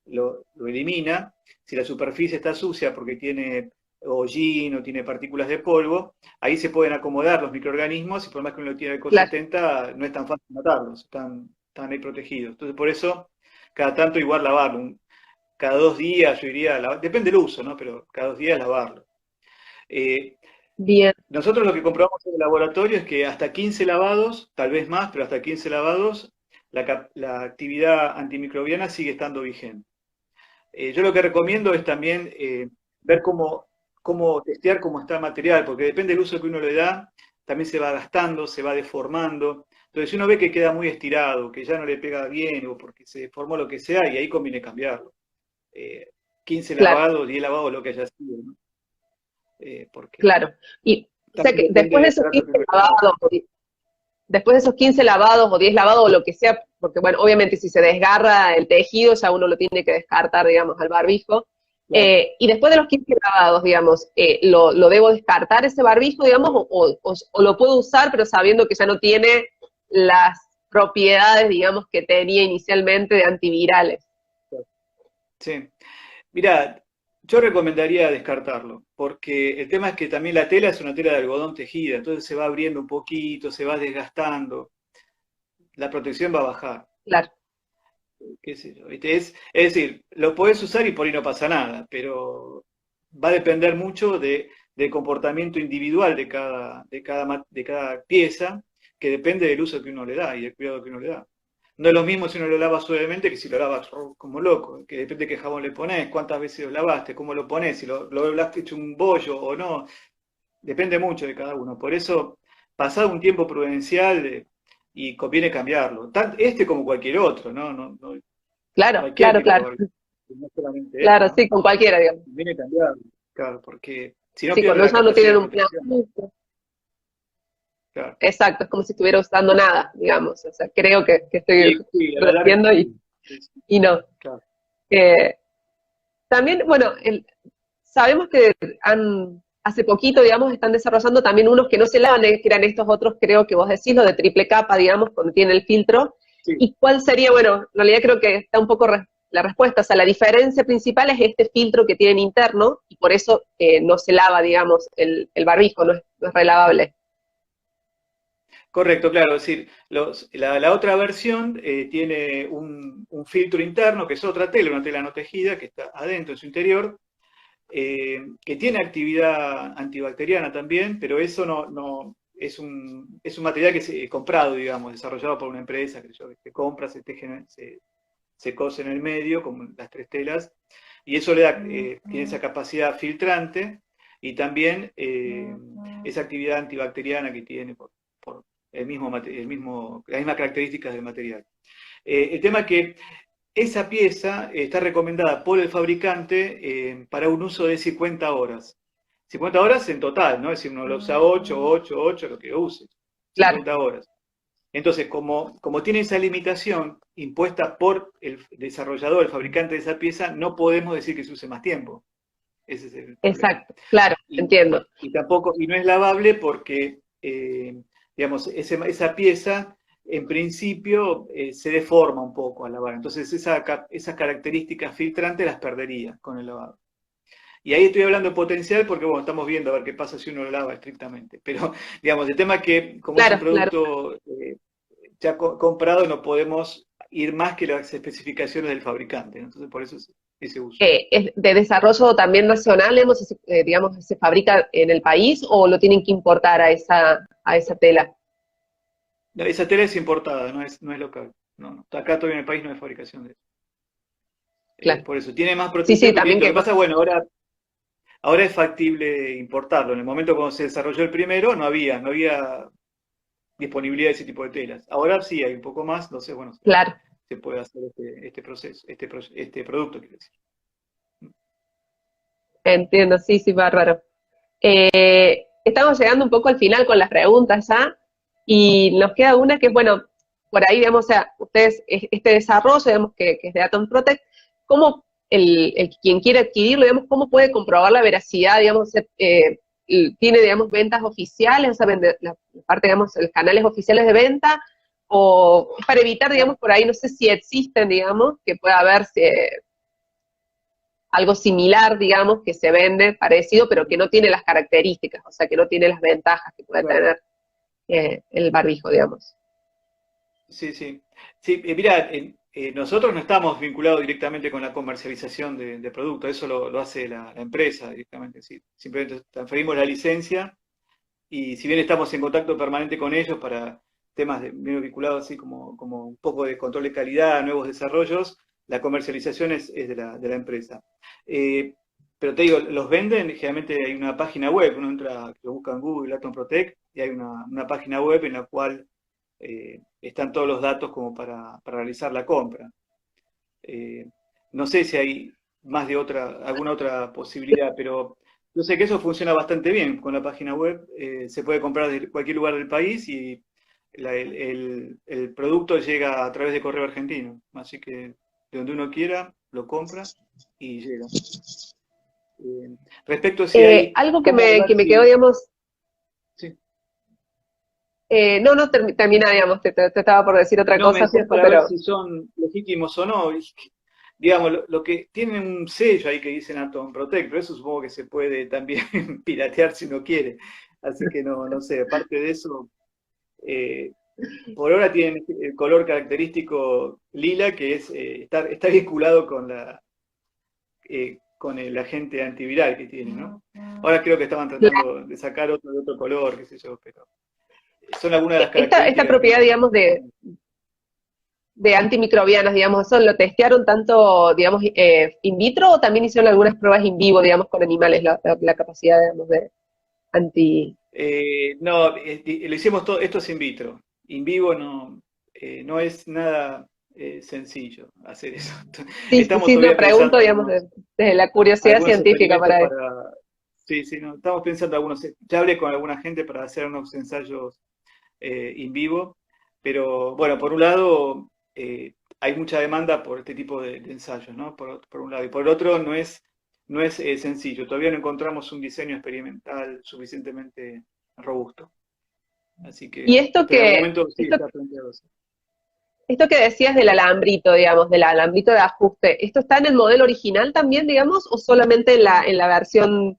lo elimina, si la superficie está sucia porque tiene hollín o tiene partículas de polvo, ahí se pueden acomodar los microorganismos y por más que uno tiene alcohol Claro, 70, no es tan fácil matarlos, están ahí protegidos. Entonces por eso, cada tanto igual lavarlo, cada 2 días yo iría a lavar, depende del uso, ¿no? Pero cada 2 días lavarlo. Eh, bien, Nosotros lo que comprobamos en el laboratorio es que hasta 15 lavados, tal vez más, pero hasta 15 lavados, la actividad antimicrobiana sigue estando vigente. Yo lo que recomiendo es también ver cómo testear cómo está el material, porque depende del uso que uno le da, también se va gastando, se va deformando. Entonces, si uno ve que queda muy estirado, que ya no le pega bien o porque se deformó lo que sea, y ahí conviene cambiarlo. Eh, 15 claro, lavados, 10 lavados, lo que haya sido, ¿no? Porque claro. Y o sea también que depende del trato que uno le da. después de esos 15 lavados o 10 lavados o lo que sea, porque bueno, obviamente si se desgarra el tejido ya uno lo tiene que descartar, digamos, al barbijo. Claro. Y después de los 15 lavados, digamos, ¿lo debo descartar ese barbijo, digamos, o lo puedo usar pero sabiendo que ya no tiene las propiedades, digamos, que tenía inicialmente de antivirales? Sí. Mira, yo recomendaría descartarlo, porque el tema es que también la tela es una tela de algodón tejida, entonces se va abriendo un poquito, se va desgastando, la protección va a bajar, Claro, qué sé yo, ¿viste? Es decir, lo podés usar y por ahí no pasa nada, pero va a depender mucho del comportamiento individual de cada pieza, que depende del uso que uno le da y del cuidado que uno le da. No es lo mismo si uno lo lava suavemente que si lo lavas como loco, que depende de qué jabón le pones, cuántas veces lo lavaste, cómo lo pones, si lo lavaste hecho un bollo o no, depende mucho de cada uno. Por eso, pasado un tiempo prudencial, y conviene cambiarlo, este como cualquier otro, ¿no? claro, Cualquier claro, tipo de claro, barbijo, no solamente este, claro, ¿no? sí, con cualquiera, digamos. Conviene cambiarlo, claro, porque si no Sí, pierde cuando la ya no capacidad tienen de un plan. protección, claro. Exacto, es como si estuviera usando nada, digamos. O sea, creo que estoy Sí, sí, a la larga repitiendo sí, sí, sí, y no. claro. Eh, También, bueno, sabemos que hace poquito, digamos, están desarrollando también unos que no se lavan, que eran estos otros, creo que vos decís, los de triple capa, digamos, cuando tiene el filtro. Sí. ¿Y cuál sería? Bueno, en realidad creo que está un poco la respuesta. O sea, la diferencia principal es este filtro que tienen interno y por eso no se lava, digamos, el barbijo, no es relavable. Correcto, claro, es decir, la otra versión tiene un filtro interno, que es otra tela, una tela no tejida, que está adentro en su interior, que tiene actividad antibacteriana también, pero eso es un material que se comprado, digamos, desarrollado por una empresa que compra, se cose en el medio, como las tres telas, y eso le da, tiene esa capacidad filtrante y también esa actividad antibacteriana que tiene por las mismas características del material. El tema es que esa pieza está recomendada por el fabricante para un uso de 50 horas. 50 horas en total, ¿no? Es decir, uno lo usa 8, 8, 8, lo que use. Claro, 50 horas. Entonces, como tiene esa limitación impuesta por el desarrollador, el fabricante de esa pieza, no podemos decir que se use más tiempo. Ese es el problema. exacto, claro, Y, entiendo. y tampoco, y no es lavable porque, digamos, esa pieza, en principio, se deforma un poco al lavar. Entonces, esas características filtrantes las perdería con el lavado. Y ahí estoy hablando de potencial porque, bueno, estamos viendo a ver qué pasa si uno lo lava estrictamente. Pero, digamos, el tema es que, como es un Claro, claro. producto ya comprado, no podemos ir más que las especificaciones del fabricante, ¿no? Entonces, por eso es ese uso. ¿Es de desarrollo también nacional, digamos, se fabrica en el país o lo tienen que importar a esa tela? No, esa tela es importada, no es local. No, no. Acá todavía en el país no hay fabricación de eso. Claro. Por eso, tiene más Sí, sí, protección. también Lo que que, pasa, bueno, ahora es factible importarlo. En el momento cuando se desarrolló el primero, no había disponibilidad de ese tipo de telas. Ahora sí hay un poco más, entonces, bueno, claro, se puede hacer este proceso, este producto, quiero decir. entiendo, sí, sí, bárbaro. Estamos llegando un poco al final con las preguntas ya, y nos queda una que es, bueno, por ahí, digamos, o sea, ustedes, este desarrollo, digamos, que es de Atom Protect, ¿cómo quien quiere adquirirlo, digamos, cómo puede comprobar la veracidad, digamos, tiene, digamos, ventas oficiales, o sea, la parte, digamos, los canales oficiales de venta, o para evitar, digamos, por ahí, no sé si existen, digamos, que pueda haber algo similar, digamos, que se vende parecido, pero que no tiene las características, o sea, que no tiene las ventajas que puede Claro. tener el barbijo, digamos. Sí, sí. Sí, mira, nosotros no estamos vinculados directamente con la comercialización de productos, eso lo hace la empresa directamente. Sí. Simplemente transferimos la licencia y si bien estamos en contacto permanente con ellos para temas medio vinculados así como un poco de control de calidad, nuevos desarrollos, la comercialización es de la empresa. Eh, pero te digo, los venden, generalmente hay una página web, uno entra, lo busca en Google, Atom Protect, y hay una página web en la cual están todos los datos como para realizar la compra. Eh, no sé si hay más de alguna otra posibilidad, pero yo sé que eso funciona bastante bien con la página web. Se puede comprar de cualquier lugar del país y el producto llega a través de correo argentino. Así que de donde uno quiera, lo compra y llega. Respecto a si hay, Algo cómo ver que me quedó, si, digamos, sí. no, no, termina, digamos, te estaba por decir otra No, me cosa decías justo, para ver pero si son legítimos o no. Digamos, lo que tiene un sello ahí que dicen Atom Protect, pero eso supongo que se puede también piratear si uno quiere. Así que no sé, aparte de eso, eh, por ahora tienen el color característico lila, que está vinculado con el agente antiviral que tiene, ¿no? Ahora creo que estaban tratando de sacar otro de otro color, qué sé yo, pero son algunas de las esta características que propiedad, digamos, tienen. de antimicrobianas, digamos, ¿eso lo testearon tanto, digamos, in vitro o también hicieron algunas pruebas in vivo, digamos, con animales, la capacidad, digamos, de anti... No, lo hicimos todo, esto es in vitro. In vivo no es nada sencillo hacer eso. Sí, sí, Estamos sí, no, todavía pregunto, pensando digamos, desde la curiosidad algunos científica experimentos para eso. para. Sí, sí, no, estamos pensando ya hablé con alguna gente para hacer unos ensayos in vivo, pero bueno, por un lado hay mucha demanda por este tipo de ensayos, ¿no? Por un lado, y por el otro no es sencillo, todavía no encontramos un diseño experimental suficientemente robusto. Así Y que, pero en algún momento sí está planteado eso. esto que decías del alambrito, digamos, del alambrito de ajuste, ¿esto está en el modelo original también, digamos, o solamente en la versión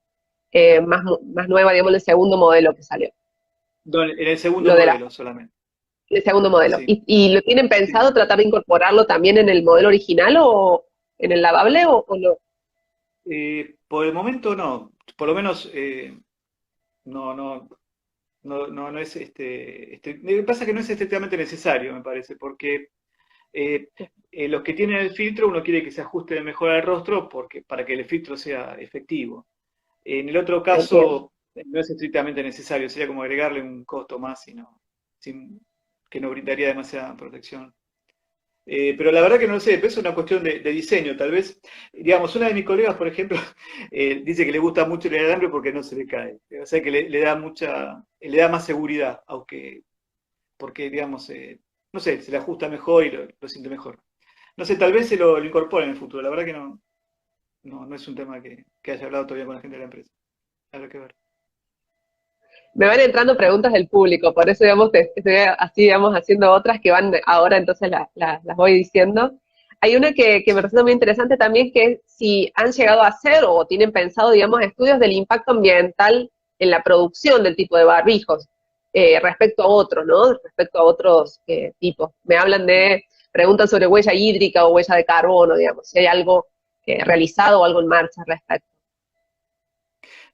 más nueva, digamos, el segundo modelo que salió? No, en el segundo Lo de modelo solamente. el segundo modelo. Sí, Y lo tienen sí. pensado tratar de incorporarlo también en el modelo original o en el lavable o no? Por el momento no, por lo menos no, no es me pasa que no es estrictamente necesario, me parece, porque eh, los que tienen el filtro uno quiere que se ajuste mejor al rostro para que el filtro sea efectivo. En el otro Entiendo. caso no es estrictamente necesario, sería como agregarle un costo más, que no brindaría demasiada protección. Pero la verdad que no lo sé, pero es una cuestión de diseño, tal vez. Digamos, una de mis colegas, por ejemplo, dice que le gusta mucho el alambre porque no se le cae. O sea que le da le da más seguridad, aunque, porque, digamos, no sé, se le ajusta mejor y lo siente mejor. No sé, tal vez se lo incorpore en el futuro. La verdad que no es un tema que haya hablado todavía con la gente de la empresa. Habrá que ver. Me van entrando preguntas del público, por eso, digamos, estoy así, digamos, haciendo otras que van ahora, entonces las voy diciendo. Hay una que me resulta muy interesante también, que es si han llegado a hacer o tienen pensado, digamos, estudios del impacto ambiental en la producción del tipo de barbijos, respecto a otros, ¿no? Respecto a otros tipos. Me hablan preguntas sobre huella hídrica o huella de carbono, digamos, si hay algo realizado o algo en marcha al respecto.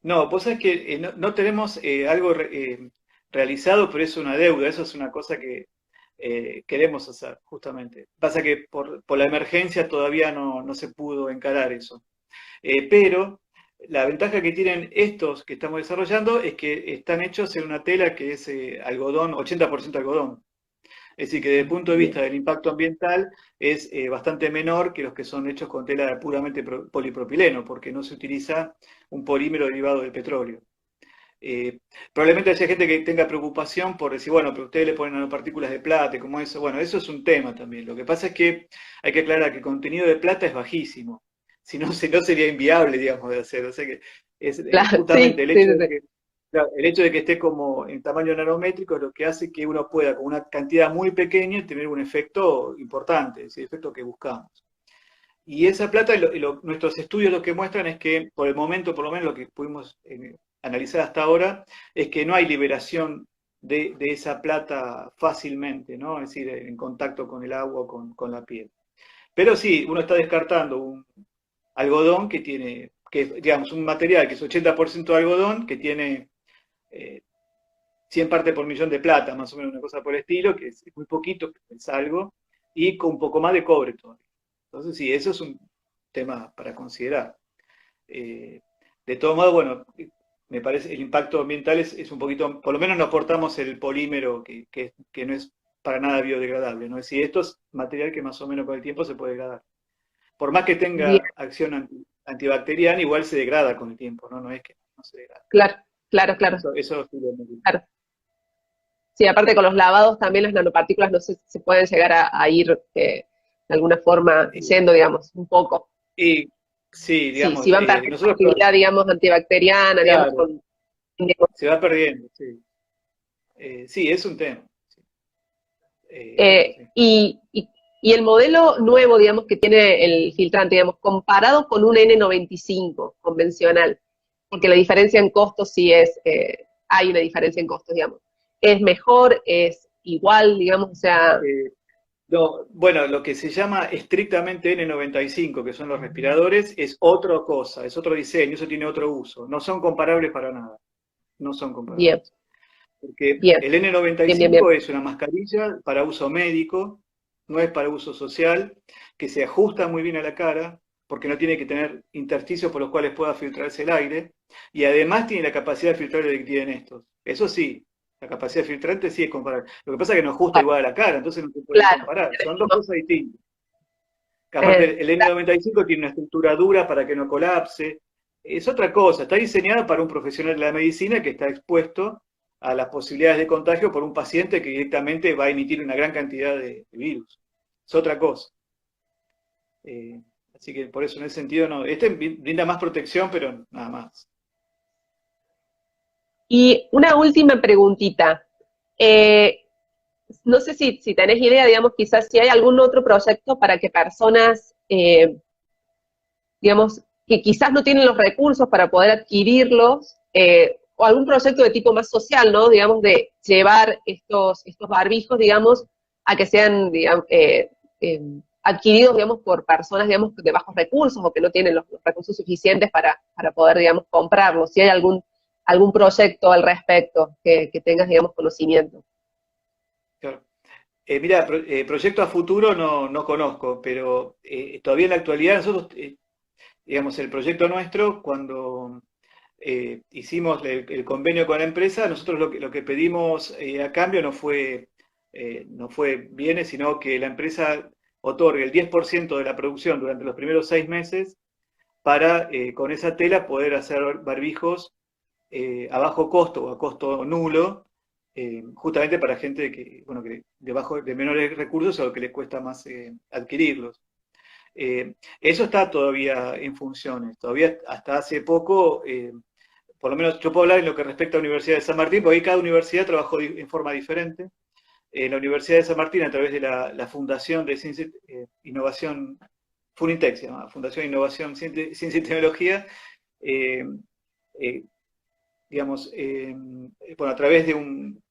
No, vos sabés que no tenemos algo realizado, pero es una deuda, eso es una cosa que queremos hacer, justamente. Pasa que por la emergencia todavía no se pudo encarar eso. Pero la ventaja que tienen estos que estamos desarrollando es que están hechos en una tela que es algodón, 80% algodón. Es decir, que desde el punto de Bien. vista del impacto ambiental es bastante menor que los que son hechos con tela puramente polipropileno, porque no se utiliza un polímero derivado del petróleo. Eh, Probablemente haya gente que tenga preocupación por decir, bueno, pero ustedes le ponen nanopartículas de plata, como eso. Bueno, eso es un tema también. Lo que pasa es que hay que aclarar que el contenido de plata es bajísimo. Si no sería inviable, digamos, de hacer. O sea que es Claro, justamente sí, el sí, hecho sí, de sí. que claro, el hecho de que esté como en tamaño nanométrico es lo que hace que uno pueda, con una cantidad muy pequeña, tener un efecto importante, ese efecto que buscamos. Y esa plata, nuestros estudios lo que muestran es que, por el momento, por lo menos lo que pudimos analizar hasta ahora, es que no hay liberación de esa plata fácilmente, ¿no? Es decir, en contacto con el agua o con la piel. Pero sí, uno está descartando un algodón que tiene, que digamos, un material que es 80% de algodón, que tiene 100 partes por millón de plata, más o menos una cosa por el estilo, que es muy poquito, es algo, y con un poco más de cobre todavía. Entonces, sí, eso es un tema para considerar. Eh, de todo modo, bueno, me parece el impacto ambiental es un poquito, por lo menos no aportamos el polímero que no es para nada biodegradable, ¿no? Es decir, esto es material que más o menos con el tiempo se puede degradar. Por más que Bien, tenga acción antibacteriana, igual se degrada con el tiempo, ¿no? No es que no se degrada. claro, claro, claro, Eso sí lo hemos visto. claro. Sí, aparte con los lavados también las nanopartículas no se pueden llegar a ir de alguna forma yendo, digamos, un poco. Y sí, Sí, digamos, si van perdiendo nosotros, actividad, digamos, antibacteriana, digamos, claro, se va perdiendo, sí. Sí, es un tema. Sí. Eh, Sí. y, y, y el modelo nuevo, digamos, que tiene el filtrante, digamos, comparado con un N95 convencional, porque la diferencia en costos sí hay una diferencia en costos, digamos. ¿Es mejor? ¿Es igual, digamos? O sea, Eh, no, bueno, lo que se llama estrictamente N95, que son los respiradores, es otra cosa, es otro diseño, eso tiene otro uso. No son comparables para nada, no son bien, comparables. Porque bien, el bien, bien, bien. N95 es una mascarilla para uso médico, no es para uso social, que se ajusta muy bien a la cara, porque no tiene que tener intersticios por los cuales pueda filtrarse el aire, y además tiene la capacidad de filtrar electricidad en estos. Eso sí, la capacidad filtrante sí es comparable. Lo que pasa es que no ajusta Claro, igual a la cara, entonces no se pueden claro. comparar. Son dos cosas distintas. Que Eh, aparte, el N95 tiene una estructura dura para que no colapse. Es otra cosa, está diseñada para un profesional de la medicina que está expuesto a las posibilidades de contagio por un paciente que directamente va a emitir una gran cantidad de virus. Es otra cosa. Eh, Así que por eso en ese sentido no. Este brinda más protección, pero nada más. y una última preguntita. Eh, no sé si tenés idea, digamos, quizás si hay algún otro proyecto para que personas, digamos, que quizás no tienen los recursos para poder adquirirlos, o algún proyecto de tipo más social, ¿no? Digamos, de llevar estos barbijos, digamos, a que sean, digamos, eh, adquiridos, digamos, por personas, digamos, de bajos recursos o que no tienen los recursos suficientes para poder, digamos, comprarlos. Si hay algún proyecto al respecto que tengas, digamos, conocimiento. Claro. Mira, proyecto a futuro no conozco, pero todavía en la actualidad nosotros, digamos, el proyecto nuestro, cuando hicimos el convenio con la empresa, nosotros lo que pedimos a cambio no fue bienes, sino que la empresa otorgue el 10% de la producción durante los primeros 6 meses para, con esa tela, poder hacer barbijos a bajo costo o a costo nulo, justamente para gente que, bueno, que de menores recursos o que les cuesta más adquirirlos. Eso está todavía en funciones. Todavía hasta hace poco, por lo menos yo puedo hablar en lo que respecta a la Universidad de San Martín, porque ahí cada universidad trabajó en forma diferente. La Universidad de San Martín, a través de la Fundación de Ciencia, Innovación, Funintec se llama, Fundación de Innovación, Ciencia y Tecnología, digamos, bueno, a través de un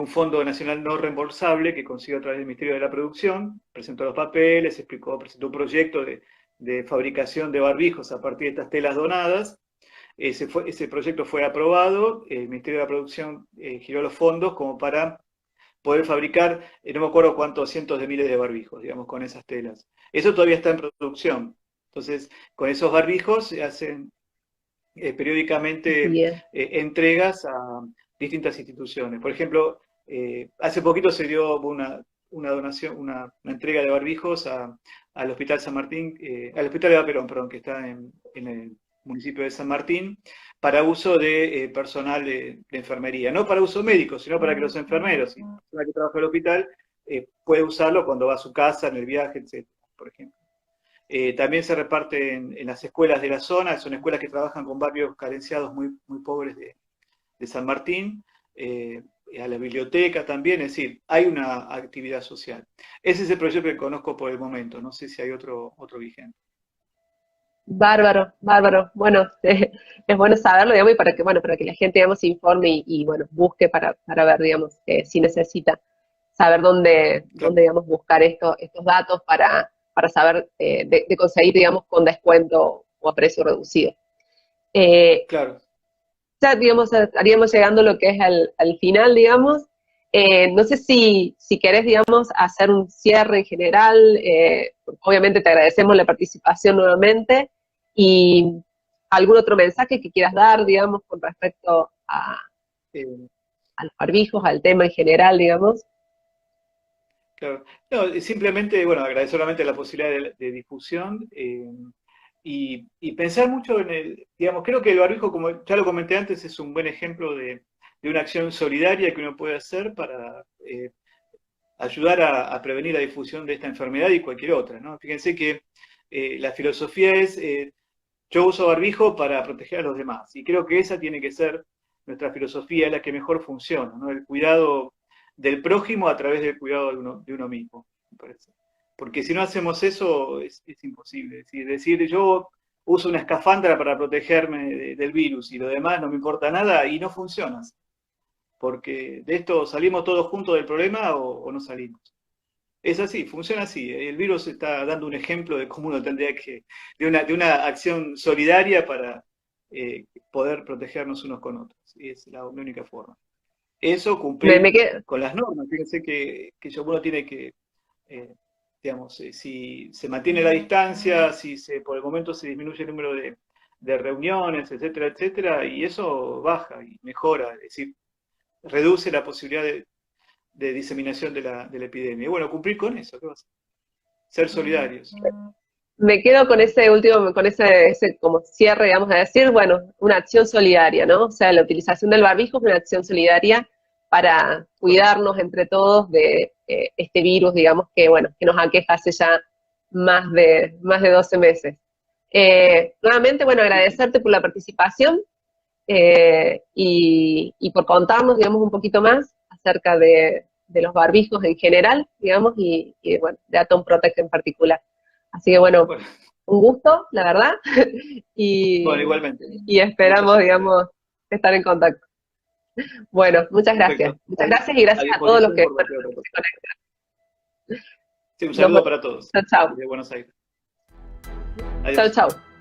fondo nacional no reembolsable que consiguió a través del Ministerio de la Producción, presentó los papeles, presentó un proyecto de fabricación de barbijos a partir de estas telas donadas. Ese proyecto fue aprobado, el Ministerio de la Producción giró los fondos como para poder fabricar, no me acuerdo cuántos cientos de miles de barbijos, digamos, con esas telas. Eso todavía está en producción. Entonces, con esos barbijos se hacen periódicamente entregas a distintas instituciones. Por ejemplo, hace poquito se dio una donación, una entrega de barbijos al Hospital San Martín, al Hospital Eva Perón, perdón, que está en el municipio de San Martín, para uso de personal de enfermería. No para uso médico, sino para que los enfermeros y la persona que trabaja en el hospital puede usarlo cuando va a su casa, en el viaje, etc., por ejemplo. También se reparte en las escuelas de la zona, son escuelas que trabajan con barrios carenciados muy, muy pobres de San Martín, a la biblioteca también, es decir, hay una actividad social. Ese es el proyecto que conozco por el momento, no sé si hay otro vigente. Bárbaro, bárbaro. Bueno, es bueno saberlo, digamos, y para que la gente, digamos, se informe y bueno, busque para ver, digamos, si necesita saber dónde, digamos, buscar estos datos para saber de conseguir, digamos, con descuento o a precio reducido. Claro. Ya, digamos, estaríamos llegando a lo que es al final, digamos. No sé si querés, digamos, hacer un cierre en general. Obviamente te agradecemos la participación nuevamente. Y algún otro mensaje que quieras dar, digamos, con respecto a los barbijos, al tema en general, digamos. Claro. No, simplemente, bueno, agradecer solamente la posibilidad de difusión y pensar mucho en digamos, creo que el barbijo, como ya lo comenté antes, es un buen ejemplo de una acción solidaria que uno puede hacer para ayudar a prevenir la difusión de esta enfermedad y cualquier otra, ¿no? Fíjense que la filosofía es, yo uso barbijo para proteger a los demás, y creo que esa tiene que ser nuestra filosofía, es la que mejor funciona, ¿no? El cuidado del prójimo a través del cuidado de uno mismo, me parece. Porque si no hacemos eso, es imposible. Es decir, yo uso una escafandra para protegerme del virus y lo demás no me importa nada y no funciona. Porque de esto salimos todos juntos del problema o no salimos. Es así, funciona así. El virus está dando un ejemplo de cómo uno tendría que, de una acción solidaria para poder protegernos unos con otros. Y es la única forma. Eso cumplir con las normas. Fíjense que uno tiene que, digamos, si se mantiene la distancia, si por el momento se disminuye el número de reuniones, etcétera, etcétera, y eso baja y mejora, es decir, reduce la posibilidad de diseminación de la epidemia. Y bueno, cumplir con eso, ¿qué va a hacer? Ser solidarios. Me quedo con ese último, con ese como cierre, digamos, a decir, bueno, una acción solidaria, ¿no? O sea, la utilización del barbijo es una acción solidaria para cuidarnos entre todos de este virus, digamos, que bueno, que nos aqueja hace ya más de 12 meses. Nuevamente, bueno, agradecerte por la participación y por contarnos, digamos, un poquito más acerca de los barbijos en general, digamos, y bueno, de Atom Protect en particular. Así que bueno, un gusto, la verdad, bueno, igualmente. Y esperamos, digamos, estar en contacto. Bueno, muchas gracias. Perfecto. Muchas gracias y gracias a todos los que se conectan. Sí, un saludo para todos. Chao, chao. De Buenos Aires. Chao, chao.